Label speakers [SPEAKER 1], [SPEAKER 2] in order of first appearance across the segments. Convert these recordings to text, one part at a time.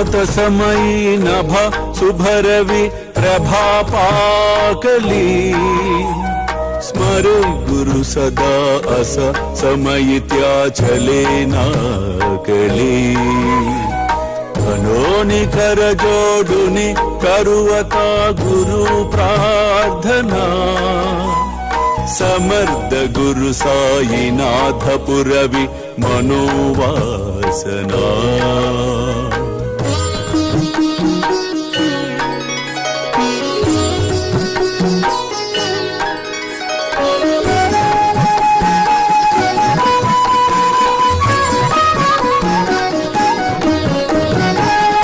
[SPEAKER 1] प्रातसमयी नभ शुभरवि प्रभापाकली स्मरे गुरु सदा अस समयित्याचले नाकली धनोनि करजोडुनि करुवता गुरु प्रार्थना समर्थ गुरु साईनाथ पुरवि मनोवासना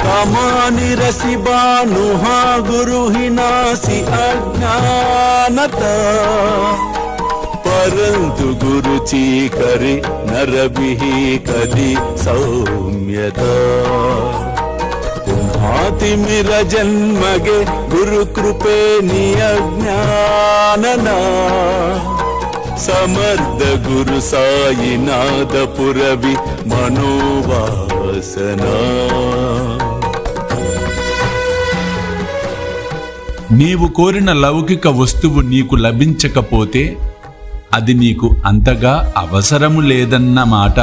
[SPEAKER 1] तमानि रसि बानुहा गुरु हिनासि अज्ञानता परंतु गुरु चीकरि नरबिहि कलि सौम्यता पुन्हातिमिर जन्मगे गुरु कृपे नियज्ञानना समर्थ गुरु साईनाथ पुरवि मनोवासना
[SPEAKER 2] నీవు కోరిన లౌకిక వస్తువు నీకు లభించకపోతే అది నీకు అంతగా అవసరము లేదన్న మాట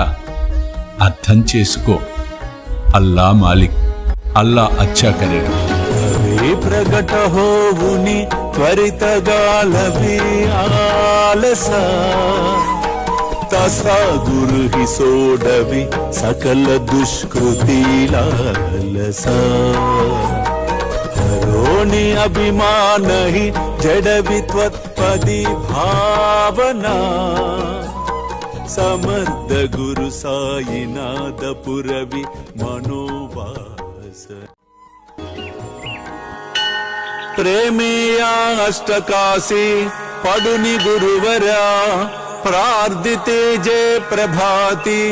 [SPEAKER 2] అర్థం చేసుకో. అల్లా మాలిక్, అల్లా అచ్చా కరేగా.
[SPEAKER 1] ప్రగట హోవుని త్వరితగాలవి ఆలస తసా గురు హి సోడవి సకల దుష్కృతి లాలస हरोनि अभिमान ही जड़ वित्वत्पदी भावना समर्थ गुरु साईनाथ पुरवि मनोवास प्रेमेया अष्टकाशी पडुनि गुरुवरा प्रार्थिते जय प्रभाति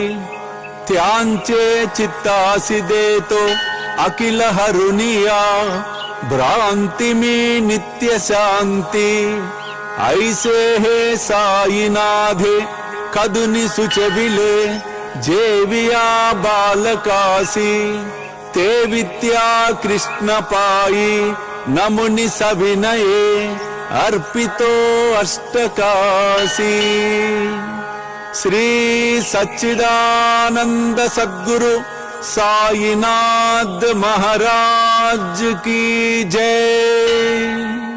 [SPEAKER 1] त्यांचे चित्तासि देतो अखिल हरुनिया भ्रांति में नित्य शांति ऐसे है साईनाथे कदुनि सुचविले जेविया बालकासी ते विद्या कृष्ण पाई नमुनि सविनये अर्पितो अष्टकाशी श्री सच्चिदानंद सद्गुरु साईनाथ महाराज की जय।